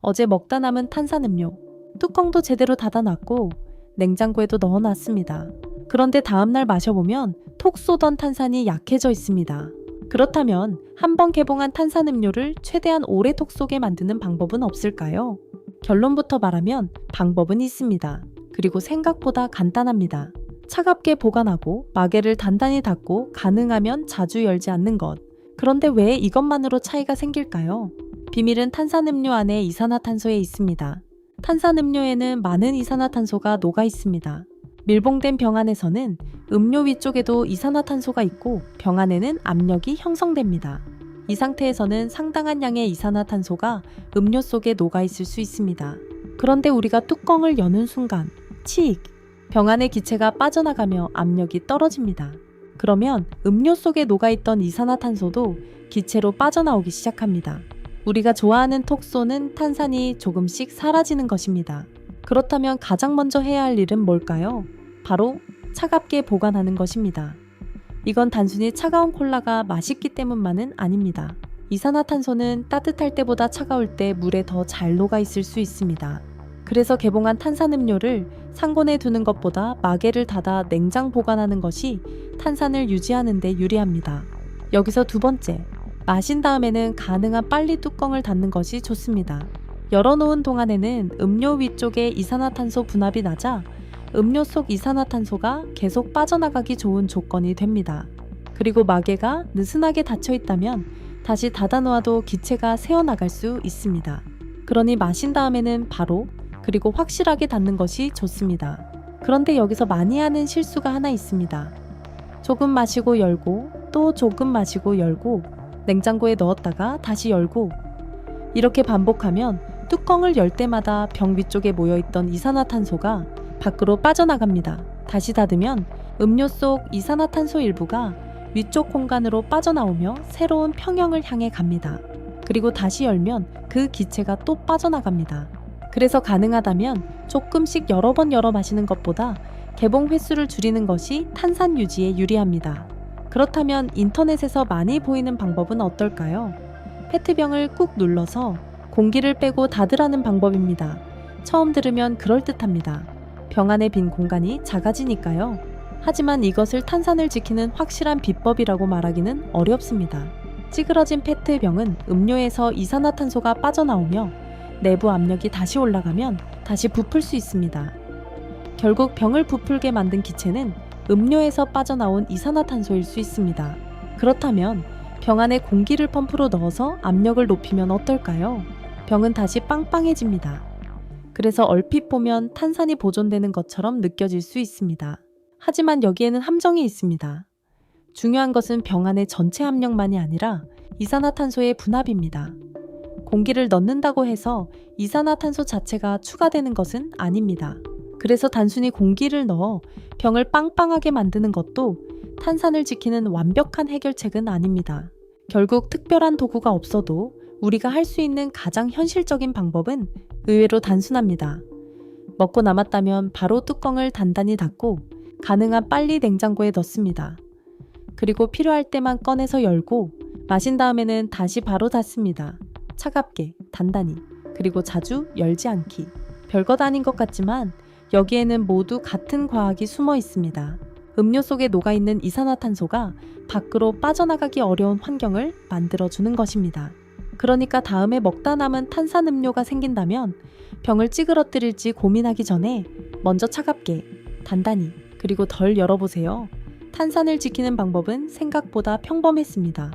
어제 먹다 남은 탄산음료. 뚜껑도 제대로 닫아놨고 냉장고에도 넣어놨습니다. 그런데 다음날 마셔보면 톡 쏘던 탄산이 약해져 있습니다. 그렇다면 한번 개봉한 탄산음료를 최대한 오래 톡 쏘게 만드는 방법은 없을까요? 결론부터 말하면 방법은 있습니다. 그리고 생각보다 간단합니다. 차갑게 보관하고 마개를 단단히 닫고 가능하면 자주 열지 않는 것. 그런데 왜 이것만으로 차이가 생길까요? 비밀은 탄산음료 안에 이산화탄소에 있습니다. 탄산음료에는 많은 이산화탄소가 녹아 있습니다. 밀봉된 병 안에서는 음료 위쪽에도 이산화탄소가 있고 병 안에는 압력이 형성됩니다. 이 상태에서는 상당한 양의 이산화탄소가 음료 속에 녹아 있을 수 있습니다. 그런데 우리가 뚜껑을 여는 순간 칙! 병 안의 기체가 빠져나가며 압력이 떨어집니다. 그러면 음료 속에 녹아있던 이산화탄소도 기체로 빠져나오기 시작합니다. 우리가 좋아하는 톡 쏘는 탄산이 조금씩 사라지는 것입니다. 그렇다면 가장 먼저 해야 할 일은 뭘까요? 바로 차갑게 보관하는 것입니다. 이건 단순히 차가운 콜라가 맛있기 때문만은 아닙니다. 이산화탄소는 따뜻할 때보다 차가울 때 물에 더 잘 녹아 있을 수 있습니다. 그래서 개봉한 탄산음료를 상온에 두는 것보다 마개를 닫아 냉장 보관하는 것이 탄산을 유지하는 데 유리합니다. 여기서 두 번째, 마신 다음에는 가능한 빨리 뚜껑을 닫는 것이 좋습니다. 열어놓은 동안에는 음료 위쪽에 이산화탄소 분압이 낮아 음료 속 이산화탄소가 계속 빠져나가기 좋은 조건이 됩니다. 그리고 마개가 느슨하게 닫혀 있다면 다시 닫아놓아도 기체가 새어나갈 수 있습니다. 그러니 마신 다음에는 바로 그리고 확실하게 닫는 것이 좋습니다. 그런데 여기서 많이 하는 실수가 하나 있습니다. 조금 마시고 열고 또 조금 마시고 열고 냉장고에 넣었다가 다시 열고 이렇게 반복하면 뚜껑을 열 때마다 병 위쪽에 모여있던 이산화탄소가 밖으로 빠져나갑니다. 다시 닫으면 음료 속 이산화탄소 일부가 위쪽 공간으로 빠져나오며 새로운 평형을 향해 갑니다. 그리고 다시 열면 그 기체가 또 빠져나갑니다. 그래서 가능하다면 조금씩 여러 번 열어 마시는 것보다 개봉 횟수를 줄이는 것이 탄산 유지에 유리합니다. 그렇다면 인터넷에서 많이 보이는 방법은 어떨까요? 페트병을 꾹 눌러서 공기를 빼고 닫으라는 방법입니다. 처음 들으면 그럴듯합니다. 병 안의 빈 공간이 작아지니까요. 하지만 이것을 탄산을 지키는 확실한 비법이라고 말하기는 어렵습니다. 찌그러진 페트병은 음료에서 이산화탄소가 빠져나오며 내부 압력이 다시 올라가면 다시 부풀 수 있습니다. 결국 병을 부풀게 만든 기체는 음료에서 빠져나온 이산화탄소일 수 있습니다. 그렇다면 병 안에 공기를 펌프로 넣어서 압력을 높이면 어떨까요? 병은 다시 빵빵해집니다. 그래서 얼핏 보면 탄산이 보존되는 것처럼 느껴질 수 있습니다. 하지만 여기에는 함정이 있습니다. 중요한 것은 병 안의 전체 압력만이 아니라 이산화탄소의 분압입니다. 공기를 넣는다고 해서 이산화탄소 자체가 추가되는 것은 아닙니다. 그래서 단순히 공기를 넣어 병을 빵빵하게 만드는 것도 탄산을 지키는 완벽한 해결책은 아닙니다. 결국 특별한 도구가 없어도 우리가 할 수 있는 가장 현실적인 방법은 의외로 단순합니다. 먹고 남았다면 바로 뚜껑을 단단히 닫고 가능한 빨리 냉장고에 넣습니다. 그리고 필요할 때만 꺼내서 열고 마신 다음에는 다시 바로 닫습니다. 차갑게, 단단히, 그리고 자주 열지 않기. 별것 아닌 것 같지만 여기에는 모두 같은 과학이 숨어 있습니다. 음료 속에 녹아있는 이산화탄소가 밖으로 빠져나가기 어려운 환경을 만들어주는 것입니다. 그러니까 다음에 먹다 남은 탄산음료가 생긴다면 병을 찌그러뜨릴지 고민하기 전에 먼저 차갑게, 단단히, 그리고 덜 열어보세요. 탄산을 지키는 방법은 생각보다 평범했습니다.